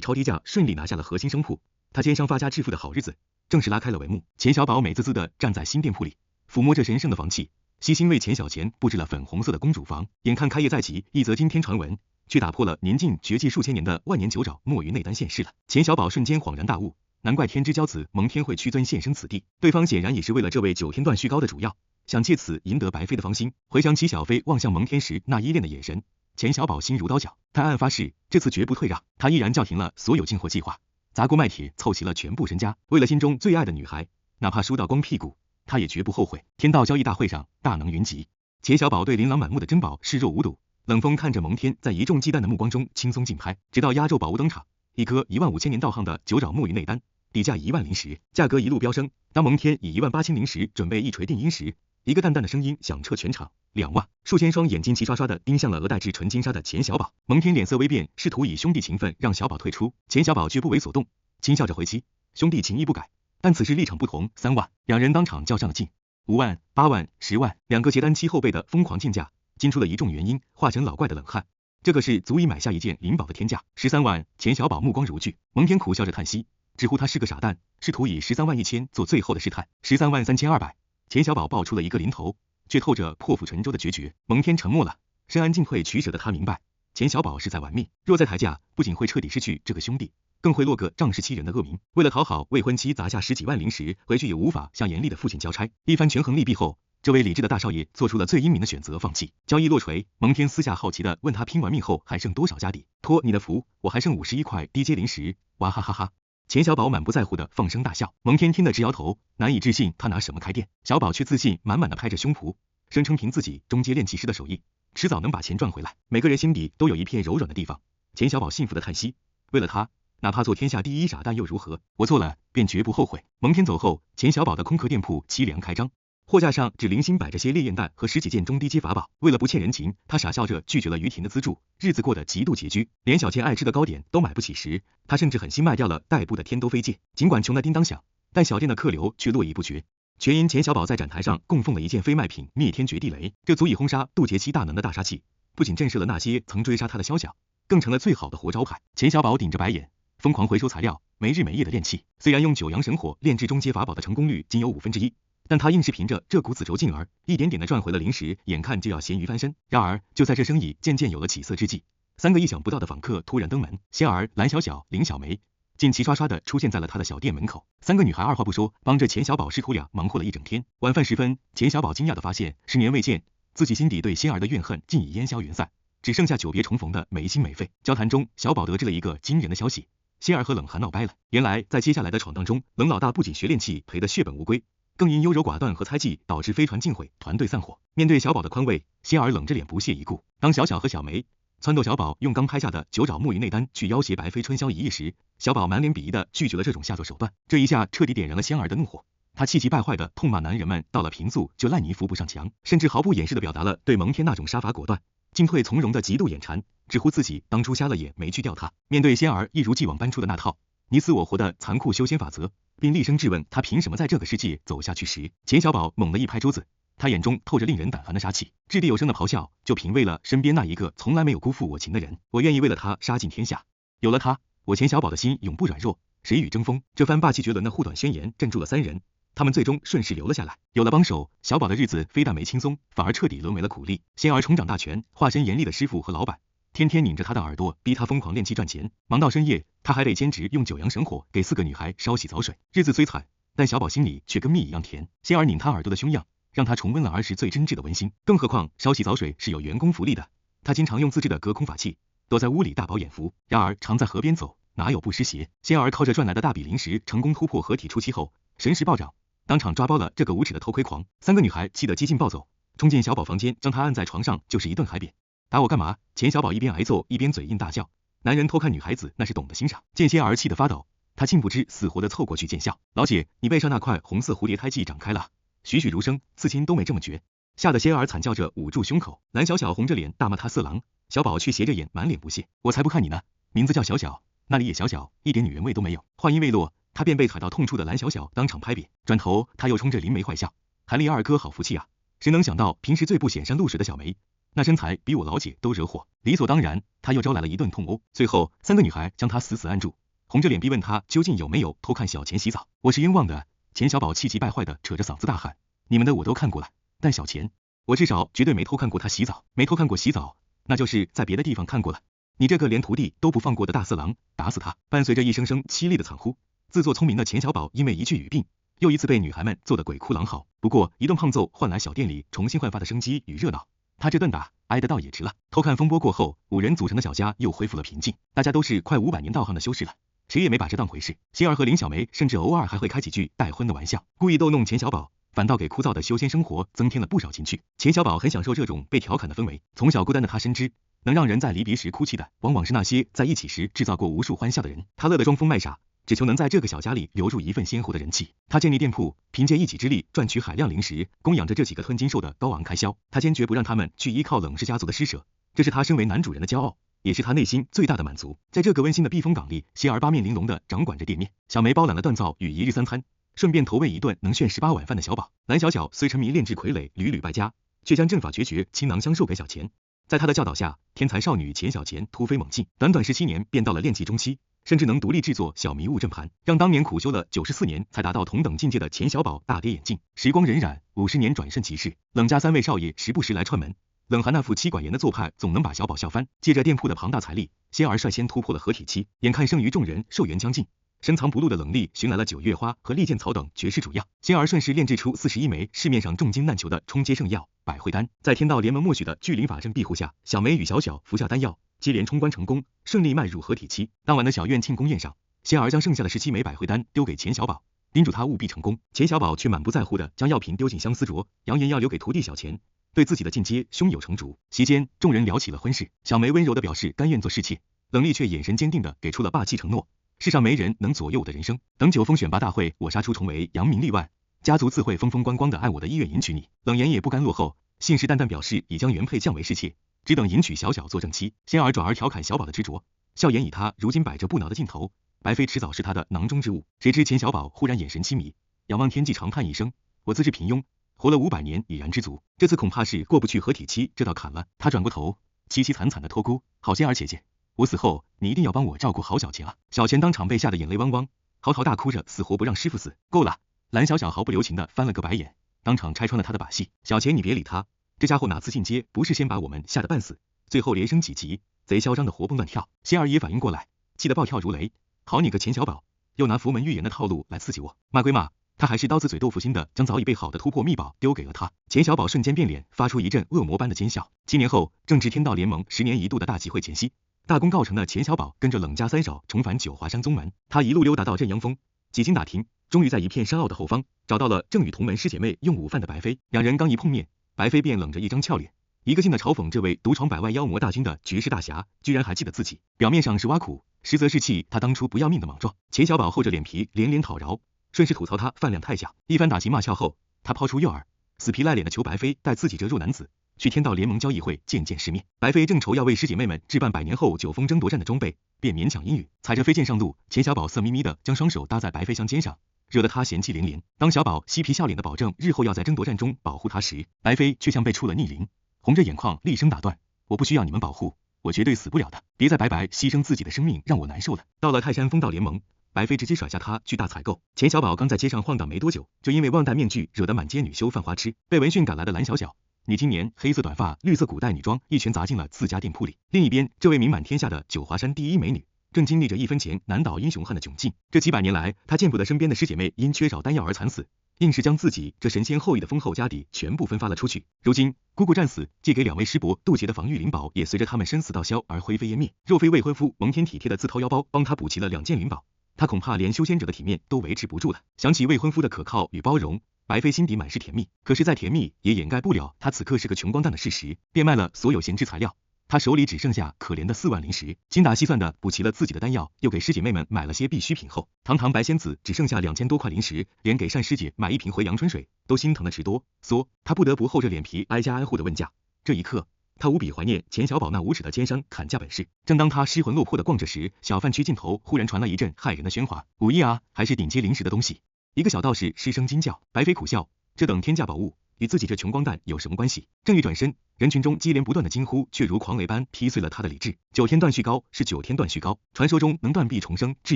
超低价顺利拿下了核心商铺，他奸商发家致富的好日子正式拉开了帷幕。钱小宝美滋滋地站在新店铺里，抚摸着神圣的房契，悉心为钱小钱布置了粉红色的公主房。眼看开业在即，一则惊天传闻却打破了年近绝迹数千年的万年九爪墨鱼内丹现世了。钱小宝瞬间恍然大悟，难怪天之骄子蒙天会屈尊现身此地，对方显然也是为了这位9天断续膏的主要，想借此赢得白妃的芳心。回想起小妃望向蒙天时那依恋的眼神，钱小宝心如刀绞，他暗暗发誓，这次绝不退让。他毅然叫停了所有进货计划，砸锅卖铁凑齐了全部身家，为了心中最爱的女孩，哪怕输到光屁股，他也绝不后悔。天道交易大会上，大能云集，钱小宝对琳琅满目的珍宝视若无睹，冷风看着蒙天在一众忌惮的目光中轻松竞拍，直到压轴宝物登场，一颗15000年道行的九爪墨鱼内丹，底价1万灵石，价格一路飙升。当蒙天以18000灵石准备一锤定音时，一个淡淡的声音响彻全场，2万。数千双眼睛齐刷刷的盯向了额带至纯金沙的钱小宝。蒙天脸色微变，试图以兄弟情分让小宝退出，钱小宝绝不为所动，轻笑着回击，兄弟情义不改，但此时立场不同，3万。两人当场较上了劲，5万、8万、10万，两个结单期后辈的疯狂竞价，惊出了一众元婴，化成老怪的冷汗。这个是足以买下一件灵宝的天价，13万。钱小宝目光如炬，蒙天苦笑着叹息，直呼他是个傻蛋，试图以13万1000做最后的试探。13万3200，钱小宝爆出了一个零头，却透着破釜沉舟的决绝。蒙天沉默了，深谙进退取舍的他明白，钱小宝是在玩命，若再抬价，不仅会彻底失去这个兄弟，更会落个仗势欺人的恶名。为了讨好未婚妻，砸下10几万灵石，回去也无法向严厉的父亲交差。一番权衡利弊后，这位理智的大少爷做出了最英明的选择，放弃。交易落锤，蒙天私下好奇的问他拼完命后还剩多少家底。托你的福，我还剩51块低阶灵石，哇哈哈哈。钱小宝满不在乎的放声大笑，蒙天听得直摇头，难以置信他拿什么开店。小宝却自信满满的拍着胸脯，声称凭自己中阶炼器师的手艺，迟早能把钱赚回来。每个人心底都有一片柔软的地方，钱小宝幸福的叹息，为了他，哪怕做天下第一傻蛋又如何？我做了，便绝不后悔。蒙天走后，钱小宝的空壳店铺凄凉开张，货架上只零星摆着些烈焰弹和10几件中低阶法宝。为了不欠人情，他傻笑着拒绝了于婷的资助，日子过得极度拮据，连小倩爱吃的糕点都买不起时，他甚至狠心卖掉了代步的天都飞戒。尽管穷得叮当响，但小店的客流却络绎不绝，全因钱小宝在展台上供奉了一件非卖品灭天绝地雷，这足以轰杀渡劫期大能的大杀器，不仅震慑了那些曾追杀他的宵小，更成了最好的活招牌。钱小宝顶着白眼，疯狂回收材料，没日没夜的炼器。虽然用九阳神火炼制中阶法宝的成功率仅有1/5，但他硬是凭着这股子轴劲儿，一点点的赚回了灵石，眼看就要咸鱼翻身。然而就在这生意渐渐有了起色之际，3个意想不到的访客突然登门，仙儿、蓝小小、林小梅竟齐刷刷的出现在了他的小店门口。3个女孩二话不说，帮着钱小宝师徒俩忙活了一整天。晚饭时分，钱小宝惊讶的发现，10年未见，自己心底对仙儿的怨恨竟已烟消云散，只剩下久别重逢的没心没肺。交谈中，小宝得知了一个惊人的消息，仙儿和冷寒闹掰了。原来在接下来的闯荡中，冷老大不仅学炼器赔得血本无归，更因优柔寡断和猜忌导致飞船尽毁，团队散伙。面对小宝的宽慰，仙儿冷着脸不屑一顾。当小小和小梅撺掇小宝用刚拍下的9爪墨鱼内丹去要挟白妃春宵一夜时，小宝满脸鄙夷的拒绝了这种下作手段。这一下彻底点燃了仙儿的怒火，他气急败坏的痛骂男人们到了平素就烂泥扶不上墙，甚至毫不掩饰的表达了对蒙天那种杀伐果断进退从容的极度眼馋，直呼自己当初瞎了眼没去钓他。面对仙儿一如既往搬出的那套你死我活的残酷修仙法则，并厉声质问他凭什么在这个世界走下去时，钱小宝猛地一拍桌子，他眼中透着令人胆寒的杀气，掷地有声的咆哮，就凭为了身边那一个从来没有辜负我情的人，我愿意为了他杀尽天下。有了他，我钱小宝的心永不软弱，谁与争锋？这番霸气绝伦的护短宣言镇住了3人，他们最终顺势留了下来。有了帮手，小宝的日子非但没轻松，反而彻底沦为了苦力。仙儿重掌大权，化身严厉的师傅和老板，天天拧着他的耳朵，逼他疯狂炼气赚钱，忙到深夜，他还得兼职用九阳神火给4个女孩烧洗澡水。日子虽惨，但小宝心里却跟蜜一样甜。仙儿拧他耳朵的凶样，让他重温了儿时最真挚的温馨。更何况烧洗澡水是有员工福利的，他经常用自制的隔空法器，躲在屋里大饱眼福。然而常在河边走，哪有不湿鞋？仙儿靠着赚来的大笔灵石，成功突破合体初期后，神识暴涨，当场抓包了这个无耻的偷窥狂。3个女孩气得激进暴走，冲进小宝房间，将他按在床上就是一顿海扁。打我干嘛？钱小宝一边挨揍一边嘴硬大叫，男人偷看女孩子那是懂得欣赏。见仙儿气得发抖，他竟不知死活的凑过去见笑。老姐，你背上那块红色蝴蝶胎记长开了，栩栩如生，刺青都没这么绝。吓得仙儿惨叫着捂住胸口。蓝小小红着脸大骂他色狼，小宝却斜着眼满脸不屑，我才不看你呢，名字叫小小，那里也小小，一点女人味都没有。话音未落，他便被踩到痛处的蓝小小当场拍扁，转头他又冲着林梅坏笑，韩丽二哥好福气啊，谁能想到平时最不显山露水的小梅，那身材比我老姐都惹火，理所当然，她又招来了一顿痛殴。最后3个女孩将她死死按住，红着脸逼问她究竟有没有偷看小钱洗澡。我是冤枉的。钱小宝气急败坏的扯着嗓子大喊，你们的我都看过了，但小钱，我至少绝对没偷看过她洗澡，没偷看过洗澡，那就是在别的地方看过了。你这个连徒弟都不放过的大色狼，打死他！伴随着一声声凄厉的惨呼，自作聪明的钱小宝因为一句语病，又一次被女孩们揍得鬼哭狼嚎。不过一顿胖揍换来小店里重新焕发的生机与热闹，他这顿打挨得倒也值了。偷看风波过后，5人组成的小家又恢复了平静，大家都是快500年道行的修士了，谁也没把这当回事。星儿和林小梅甚至偶尔还会开几句带荤的玩笑，故意逗弄钱小宝，反倒给枯燥的修仙生活增添了不少情趣。钱小宝很享受这种被调侃的氛围，从小孤单的他深知，能让人在离别时哭泣的，往往是那些在一起时制造过无数欢笑的人。他乐得装疯卖傻，只求能在这个小家里留住一份鲜活的人气。他建立店铺，凭借一己之力赚取海量零食，供养着这几个吞金兽的高昂开销。他坚决不让他们去依靠冷氏家族的施舍，这是他身为男主人的骄傲，也是他内心最大的满足。在这个温馨的避风港里，谢儿八面玲珑的掌管着店面。小梅包揽了锻造与一日3餐，顺便投喂一顿能炫18碗饭的小宝。蓝小小虽沉迷炼制傀儡，屡屡败家，却将阵法绝学倾囊相授给小钱。在他的教导下，天才少女钱小钱突飞猛进，短短17年便到了炼器中期，甚至能独立制作小迷雾阵盘，让当年苦修了94年才达到同等境界的钱小宝大跌眼镜。时光荏苒，50年转瞬即逝，冷家3位少爷时不时来串门，冷寒那副妻管严的做派总能把小宝笑翻。借着店铺的庞大财力，仙儿率先突破了合体期，眼看剩余众人寿元将近，深藏不露的冷力寻来了9月花和利剑草等绝世主药，仙儿顺势炼制出41枚市面上重金难求的冲阶圣药百会丹。在天道联盟默许的聚灵法阵庇护下，小梅与小小服下丹药，接连冲关成功，顺利迈入合体期。当晚的小院庆功宴上，仙儿将剩下的17枚百会丹丢给钱小宝，叮嘱他务必成功。钱小宝却满不在乎的将药瓶丢进相思镯，扬言要留给徒弟小钱，对自己的进阶胸有成竹。席间，众人聊起了婚事，小梅温柔的表示甘愿做侍妾，冷厉却眼神坚定的给出了霸气承诺，世上没人能左右我的人生。等9封选拔大会我杀出重围，扬名立万，家族自会风风光光的按我的意愿迎娶你。冷言也不甘落后，信誓旦旦表示已将原配降为侍妾，只等迎娶小小做正妻。仙儿转而调侃小宝的执着，笑言以他如今摆着不挠的劲头，白妃迟早是他的囊中之物。谁知钱小宝忽然眼神凄迷，仰望天际长叹一声，我自知平庸，活了500年已然知足，这次恐怕是过不去合体期这道坎了。他转过头，凄凄惨惨的托孤，好仙儿且见，我死后你一定要帮我照顾好小钱啊。小钱当场被吓得眼泪汪汪，嚎啕大哭着，死活不让师傅死。够了！蓝小小毫不留情的翻了个白眼，当场拆穿了他的把戏。小钱你别理他，这家伙哪次进阶不是先把我们吓得半死，最后连升几级，贼嚣张的活蹦乱跳。仙儿也反应过来，气得暴跳如雷，好你个钱小宝，又拿佛门预言的套路来刺激我。骂归骂，他还是刀子嘴豆腐心的将早已备好的突破秘宝丢给了他。钱小宝瞬间变脸，发出一阵恶魔般的奸笑。7年后，正值天道联盟10年一度的大集会前夕，大功告成的钱小宝跟着冷家3少重返九华山宗门。他一路溜达到镇阳峰，几经打听，终于在一片山坳的后方找到了正与同门师姐妹用午饭的白妃。两人刚一碰面，白妃便冷着一张俏脸，一个劲的嘲讽这位独闯百外妖魔大军的绝世大侠居然还记得自己，表面上是挖苦，实则是气他当初不要命的莽撞。钱小宝厚着脸皮连连讨饶，顺势吐槽他饭量太小。一番打情骂俏后，他抛出诱饵，死皮赖脸的求白妃带自己这弱男子去天道联盟交易会见见世面。白妃正愁要为师姐妹们置办100年后9封争夺战的装备，便勉强应允。踩着飞剑上路，钱小宝色眯眯的将双手搭在白妃香肩上，惹得他嫌弃连连。当小宝嬉皮笑脸的保证日后要在争夺战中保护他时，白妃却像被触了逆鳞，红着眼眶厉声打断，我不需要你们保护，我绝对死不了的，别再白白牺牲自己的生命让我难受了。到了泰山封道联盟，白妃直接甩下他去大采购。钱小宝刚在街上晃荡没多久，就因为忘戴面具惹得满街女修犯花痴，被闻讯赶来的蓝小小，你今年黑色短发绿色古代女装一拳砸进了自家店铺里。另一边，这位名满天下的九华山第一美女正经历着1分钱难倒英雄汉的窘境。这几百年来，她见不得身边的师姐妹因缺少丹药而惨死，硬是将自己这神仙后裔的丰厚家底全部分发了出去。如今姑姑战死，借给2位师伯渡劫的防御灵宝也随着他们生死道消而灰飞烟灭。若非未婚夫蒙天体贴的自掏腰包帮他补齐了2件灵宝，他恐怕连修仙者的体面都维持不住了。想起未婚夫的可靠与包容，白妃心底满是甜蜜，可是再甜蜜也掩盖不了她此刻是个穷光蛋的事实，变卖了所有闲置材料，他手里只剩下可怜的4万灵石。精打细算的补齐了自己的丹药，又给师姐妹们买了些必需品后，堂堂白仙子只剩下2000多块灵石，连给单师姐买1瓶回阳春水都心疼的直哆嗦。他不得不厚着脸皮挨家挨户的问价。这一刻，他无比怀念钱小宝那无耻的奸商砍价本事。正当他失魂落魄的逛着时，小贩区尽头忽然传来一阵骇人的喧哗，5亿啊，还是顶阶灵石的东西。一个小道士失声惊叫。白妃苦笑，这等天价宝物与自己这穷光蛋有什么关系？正欲转身，人群中接连不断的惊呼却如狂雷般劈碎了他的理智。9天断续膏是9天断续膏，传说中能断臂重生、治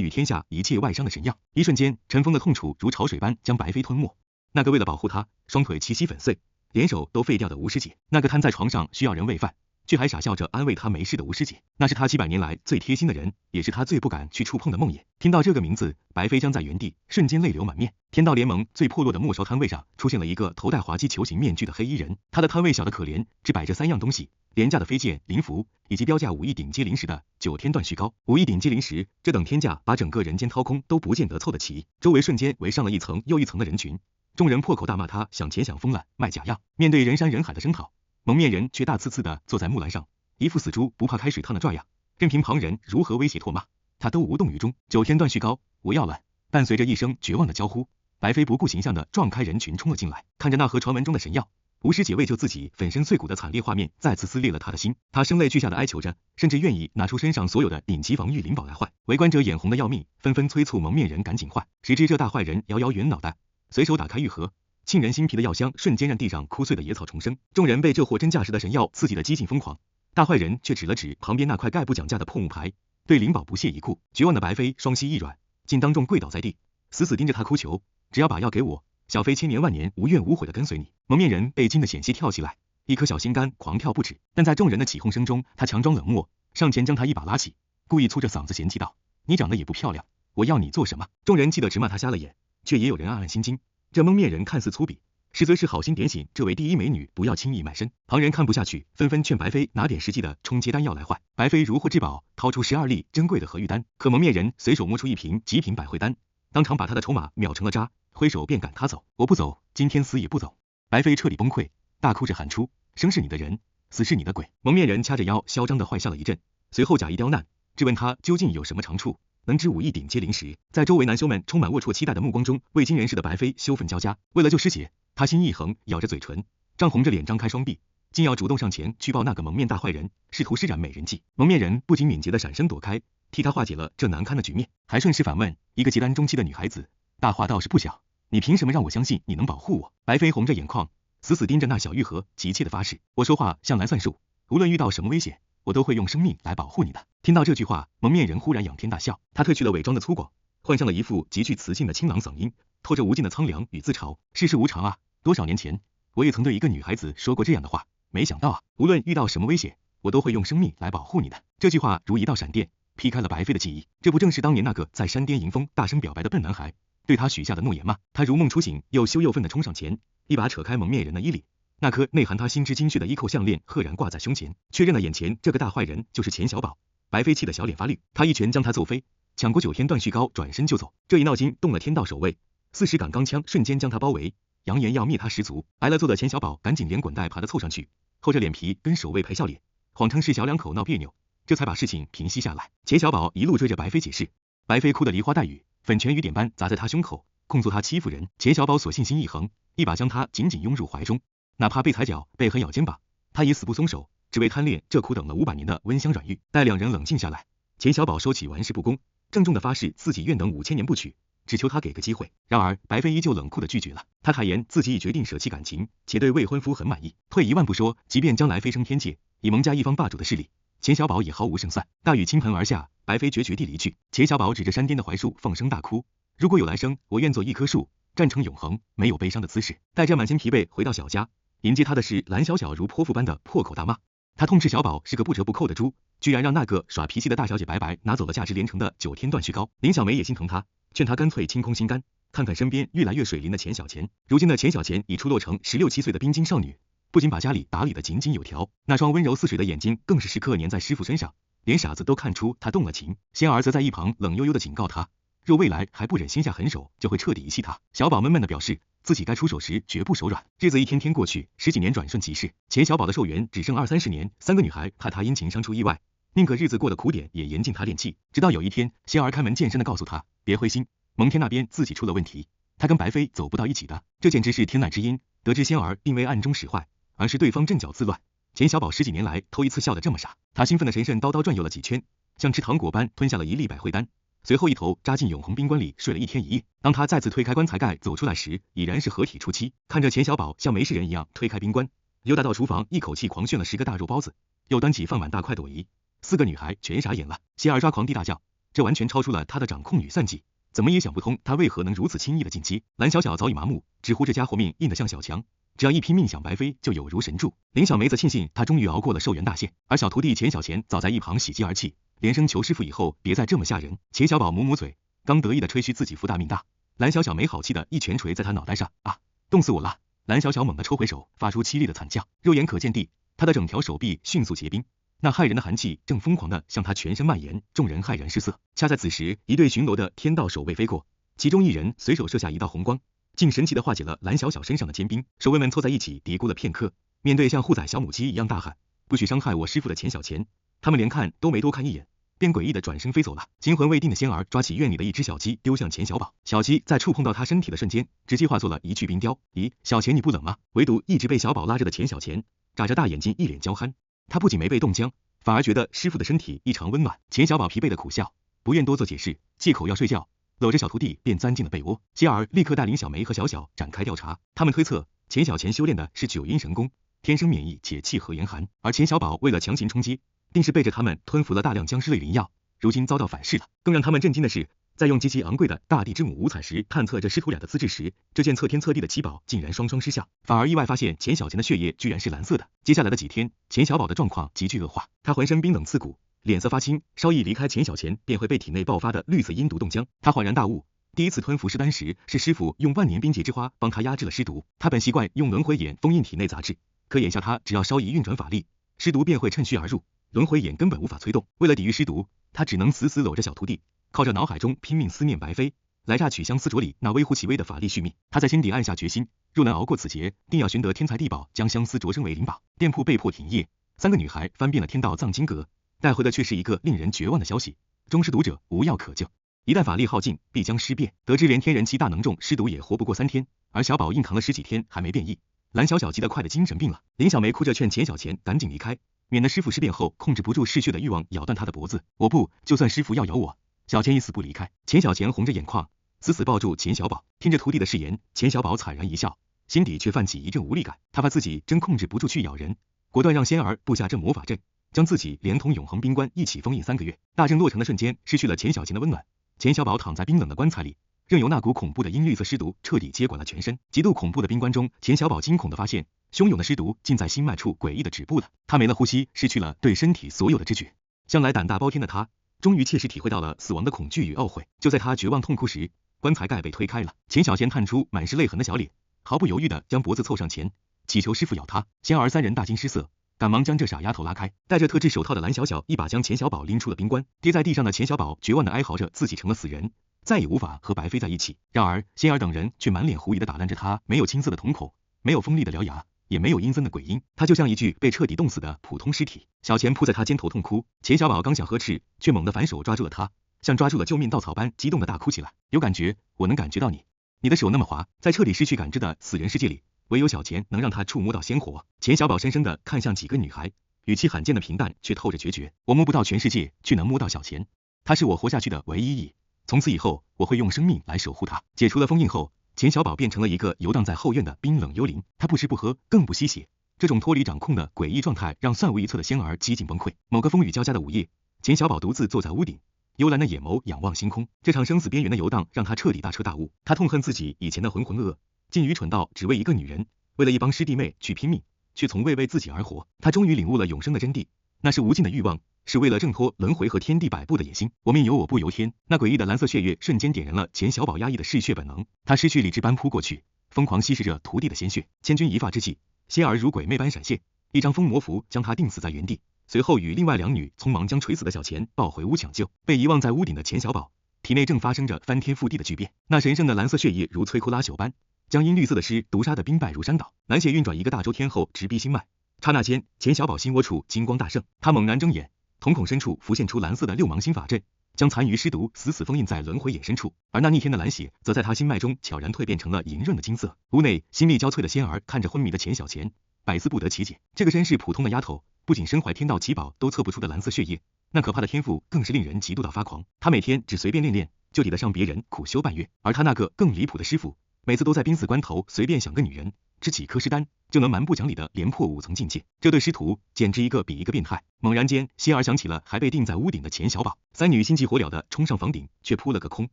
愈天下一切外伤的神药。一瞬间，陈峰的痛楚如潮水般将白飞吞没。那个为了保护他，双腿齐齐粉碎，连手都废掉的吴师姐，那个瘫在床上需要人喂饭，却还傻笑着安慰他没事的吴师姐，那是他700年来最贴心的人，也是他最不敢去触碰的梦魇。听到这个名字，白飞僵在原地，瞬间泪流满面。天道联盟最破落的末梢摊位上，出现了一个头戴滑稽球形面具的黑衣人，他的摊位小得可怜，只摆着3样东西：廉价的飞剑、灵符，以及标价5亿顶阶灵石的9天断续膏。5亿顶阶灵石，这等天价把整个人间掏空都不见得凑得齐。周围瞬间围上了一层又一层的人群，众人破口大骂他想钱想疯了，卖假药。面对人山人海的声讨，蒙面人却大呲呲的坐在木栏上，一副死猪不怕开水烫的拽样，任凭旁人如何威胁唾骂，他都无动于衷。9天断续膏，我要了！伴随着一声绝望的娇呼，白飞不顾形象的撞开人群冲了进来。看着那盒传闻中的神药，吴师姐为救自己粉身碎骨的惨烈画面再次撕裂了他的心，他声泪俱下的哀求着，甚至愿意拿出身上所有的顶级防御灵宝来换。围观者眼红的要命，纷纷催促蒙面人赶紧换。谁知这大坏人摇摇圆脑袋，随手打开玉盒，沁人心脾的药香瞬间让地上枯碎的野草重生。众人被这货真价实的神药刺激的几近疯狂，大坏人却指了指旁边那块概不讲价的破木牌，对灵宝不屑一顾。绝望的白飞双膝一软，竟当众跪倒在地，死死盯着他哭求，只要把药给我，小飞千年万年无怨无悔的跟随你。蒙面人被惊得险些跳起来，一颗小心肝狂跳不止，但在众人的起哄声中，他强装冷漠，上前将他一把拉起，故意粗着嗓子嫌弃道：你长得也不漂亮，我要你做什么？众人气得直骂他瞎了眼，却也有人暗暗心惊，这蒙面人看似粗鄙，实则是好心点醒这位第一美女不要轻易卖身。旁人看不下去，纷纷劝白飞拿点实际的冲阶丹药来换。白飞如获至宝，掏出12粒珍贵的合玉丹，可蒙面人随手摸出一瓶极品百会丹，当场把他的筹码秒成了渣，挥手便赶他走。我不走，今天死也不走。白飞彻底崩溃，大哭着喊出：生是你的人，死是你的鬼。蒙面人掐着腰嚣张的坏笑了一阵，随后假意刁难，质问他究竟有什么长处，能值5亿顶阶灵石。在周围男修们充满龌龊期待的目光中，未经人事的白飞羞愤交加。为了救师姐，他心一横，咬着嘴唇，涨红着脸张开双臂，竟要主动上前去抱那个蒙面大坏人，试图施展美人计。蒙面人不仅敏捷的闪身躲开，替他化解了这难堪的局面，还顺势反问：一个结丹中期的女孩子，大话倒是不小，你凭什么让我相信你能保护我？白飞红着眼眶，死死盯着那小玉盒，急切的发誓：我说话像来算数，无论遇到什么危险，我都会用生命来保护你的。听到这句话，蒙面人忽然仰天大笑，他褪去了伪装的粗犷，换上了一副极具磁性的清朗嗓音，透着无尽的苍凉与自嘲。世事无常啊，多少年前我也曾对一个女孩子说过这样的话，没想到啊，无论遇到什么危险，我都会用生命来保护你的。这句话如一道闪电，劈开了白飞的记忆。这不正是当年那个在山巅迎风大声表白的笨男孩对他许下的诺言吗？他如梦初醒，又羞又愤的冲上前，一把扯开蒙面人的衣领，那颗内含他心之精血的衣扣项链赫然挂在胸前，确认了眼前这个大坏人就是钱小宝。白飞气得小脸发绿，他一拳将他揍飞，抢过9天断续膏，转身就走。这一闹惊动了天道守卫，40杆钢枪瞬间将他包围，扬言要灭他十族。挨了揍的钱小宝赶紧连滚带爬的凑上去，厚着脸皮跟守卫赔笑脸，谎称是小两口闹别扭，这才把事情平息下来。钱小宝一路追着白飞解释，白飞哭得梨花带雨，粉拳雨点般砸在他胸口，控诉他欺负人。钱小宝索性心一横，一把将他紧紧拥入怀中，哪怕被踩脚被狠咬肩膀，他也死不松手，只为贪恋这苦等了500年的温香软玉。待两人冷静下来，钱小宝收起玩世不恭，郑重的发誓自己愿等5000年不娶，只求他给个机会。然而白飞依旧冷酷的拒绝了，他坦言自己已决定舍弃感情，且对未婚夫很满意。退一万步说，即便将来飞升天界，以蒙家一方霸主的势力，钱小宝也毫无胜算。大雨倾盆而下，白飞决绝地离去。钱小宝指着山巅的槐树放声大哭，如果有来生，我愿做一棵树，站成永恒没有悲伤的姿势。带着满身疲惫回到小家，迎接他的是蓝小小如泼妇般的破口大骂。他痛斥小宝是个不折不扣的猪，居然让那个耍脾气的大小姐白白拿走了价值连城的9天断续膏。林小梅也心疼他，劝他干脆清空心肝，看看身边越来越水灵的钱小钱。如今的钱小钱已出落成16、17岁的冰晶少女，不仅把家里打理得井井有条，那双温柔似水的眼睛更是时刻粘在师傅身上，连傻子都看出他动了情。仙儿则在一旁冷悠悠的警告他，若未来还不忍心下狠手，就会彻底遗弃他。小宝闷闷的表示，自己该出手时绝不手软。日子一天天过去，10几年转瞬即逝。钱小宝的寿元只剩20、30年，3个女孩怕他因情伤出意外，宁可日子过得苦点，也严禁他练气。直到有一天，仙儿开门见山的告诉他，别灰心，蒙天那边自己出了问题，他跟白飞走不到一起的。这简直是天籁之音。得知仙儿并未暗中使坏，而是对方阵脚自乱，钱小宝10几年来头一次笑得这么傻。他兴奋的神神叨叨转悠了几圈，像吃糖果般吞下了1粒百会丹，随后一头扎进永恒冰棺里睡了一天一夜。当他再次推开棺材盖走出来时，已然是合体初期。看着钱小宝像没事人一样推开冰棺，溜达到厨房，一口气狂炫了10个大肉包子，又端起放满大块朵颐，4个女孩全傻眼了。仙儿抓狂地大叫，这完全超出了他的掌控与算计，怎么也想不通他为何能如此轻易的进阶。蓝小小早已麻木，只呼这家伙命硬得像小强，只要一拼命想白飞就有如神助。林小梅子庆幸他终于熬过了寿元大限，而小徒弟钱小钱早在一旁喜极而泣，连声求师傅以后别再这么吓人。钱小宝抹抹嘴，刚得意的吹嘘自己福大命大。蓝小小没好气的一拳捶在他脑袋上，啊，冻死我了！蓝小小猛地抽回手，发出凄厉的惨叫，肉眼可见地，他的整条手臂迅速结冰，那骇人的寒气正疯狂的向他全身蔓延，众人骇然失色。恰在此时，一队巡逻的天道守卫飞过，其中一人随手射下一道红光，竟神奇的化解了蓝小小身上的坚冰。守卫们凑在一起嘀咕了片刻，面对像护崽小母鸡一样大喊不许伤害我师傅的钱小钱，他们连看都没多看一眼，便诡异的转身飞走了。惊魂未定的仙儿抓起院里的一只小鸡丢向钱小宝，小鸡在触碰到他身体的瞬间，直接化作了一具冰雕。咦，小钱你不冷吗？唯独一直被小宝拉着的钱小钱眨着大眼睛，一脸娇憨。他不仅没被冻僵，反而觉得师傅的身体异常温暖。钱小宝疲惫的苦笑，不愿多做解释，借口要睡觉，搂着小徒弟便钻进了被窝。仙儿立刻带领小梅和小小展开调查，他们推测钱小钱修炼的是9阴神功，天生免疫且气和严寒，而钱小宝为了强行冲击，定是背着他们吞服了大量僵尸类灵药，如今遭到反噬了。更让他们震惊的是，在用极其昂贵的大地之母五彩石探测这师徒俩的资质时，这件测天测地的奇宝竟然双双失效，反而意外发现钱小钱的血液居然是蓝色的。接下来的几天，钱小宝的状况急剧恶化，他浑身冰冷刺骨，脸色发青，稍一离开钱小钱便会被体内爆发的绿色阴毒冻僵。他恍然大悟，第一次吞服尸丹时，是师傅用万年冰结之花帮他压制了尸毒。他本习惯用轮回眼封印体内杂质，可眼下他只要稍一运转法力，尸毒便会趁虚而入，轮回眼根本无法催动。为了抵御尸毒，他只能死死搂着小徒弟，靠着脑海中拼命思念白飞，来榨取相思镯里那微乎其微的法力续命。他在心底暗下决心，若能熬过此劫，定要寻得天才地宝，将相思镯升为灵宝。店铺被迫停业，3个女孩翻遍了天道藏经阁，带回的却是一个令人绝望的消息：中尸毒者无药可救，一旦法力耗尽，必将尸变。得知连天人气大能中尸毒也活不过3天，而小宝硬扛了10几天还没变异，蓝小小急得快的精神病了。林小梅哭着劝钱小钱赶紧离开，免得师傅尸变后控制不住嗜血的欲望咬断他的脖子。我不，就算师傅要咬我，小钱一死不离开。钱小钱红着眼眶，死死抱住钱小宝。听着徒弟的誓言，钱小宝惨然一笑，心底却泛起一阵无力感。他怕自己真控制不住去咬人，果断让仙儿布下这魔法阵，将自己连同永恒冰棺一起封印3个月。大阵落成的瞬间，失去了钱小钱的温暖，钱小宝躺在冰冷的棺材里，任由那股恐怖的阴绿色尸毒彻底接管了全身。极度恐怖的冰棺中，钱小宝惊恐地发现，汹涌的尸毒竟在心脉处诡异的止步了。他没了呼吸，失去了对身体所有的知觉。向来胆大包天的他，终于切实体会到了死亡的恐惧与懊悔。就在他绝望痛哭时，棺材盖被推开了，钱小钱探出满是泪痕的小脸，毫不犹豫地将脖子凑上前，祈求师傅咬他。仙儿3人大惊失色，赶忙将这傻丫头拉开。戴着特制手套的蓝小小一把将钱小宝拎出了冰棺，跌在地上的钱小宝绝望地哀嚎着自己成了死人，再也无法和白飞在一起。然而仙儿等人却满脸狐疑地打量着他，没有青色的瞳孔，没有锋利的獠牙，也没有阴森的鬼音，他就像一具被彻底冻死的普通尸体。小钱扑在他肩头痛哭，钱小宝刚想呵斥，却猛地反手抓住了他，像抓住了救命稻草般激动地大哭起来。有感觉，我能感觉到你，你的手那么滑。在彻底失去感知的死人世界里，唯有小钱能让他触摸到鲜活。钱小宝深深地看向几个女孩，语气罕见的平淡，却透着决绝。我摸不到全世界，却能摸到小钱，他是我活下去的唯一意义。从此以后，我会用生命来守护他。解除了封印后，钱小宝变成了一个游荡在后院的冰冷幽灵，他不吃不喝，更不吸血。这种脱离掌控的诡异状态让算无一策的仙儿几近崩溃。某个风雨交加的午夜，钱小宝独自坐在屋顶，幽蓝的眼眸仰望星空。这场生死边缘的游荡让他彻底大彻大悟，他痛恨自己以前的浑浑噩噩，竟愚蠢到只为一个女人，为了一帮师弟妹去拼命，却从未为自己而活。他终于领悟了永生的真谛，那是无尽的欲望，是为了挣脱轮回和天地摆布的野心。我命由我不由天。那诡异的蓝色血液瞬间点燃了钱小宝压抑的嗜血本能，他失去理智般扑过去，疯狂吸食着徒弟的鲜血。千钧一发之际，仙儿如鬼魅般闪现，一张封魔符将他定死在原地，随后与另外2女匆忙将垂死的小钱抱回屋抢救。被遗忘在屋顶的钱小宝体内正发生着翻天覆地的巨变，那神圣的蓝色血液如摧枯拉朽般将阴绿色的尸毒杀得兵败如山倒。蓝血运转1个大周天后直逼心脉，刹那间钱小宝心窝处金光大盛，他猛然睁眼，瞳孔深处浮现出蓝色的6芒星法阵，将残余尸毒死死封印在轮回眼深处。而那逆天的蓝血则在他心脉中悄然蜕变成了莹润的金色。屋内心力交瘁的仙儿看着昏迷的钱小钱，百思不得其解。这个身世普通的丫头，不仅身怀天道奇宝都测不出的蓝色血液，那可怕的天赋更是令人嫉妒到发狂。他每天只随便练，就抵得上别人苦修半月。而他那个更离谱的师傅，每次都在濒死关头随便想个女人，吃几颗尸丹就能蛮不讲理的连破5层境界。这对师徒简直一个比一个变态。猛然间，希儿想起了还被钉在屋顶的钱小宝，三女心急火燎的冲上房顶，却扑了个空。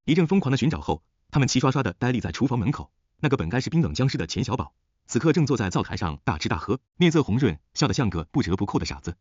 一阵疯狂的寻找后，他们齐刷刷的呆立在厨房门口。那个本该是冰冷僵尸的钱小宝，此刻正坐在灶台上大吃大喝，面色红润，笑得像个不折不扣的傻子。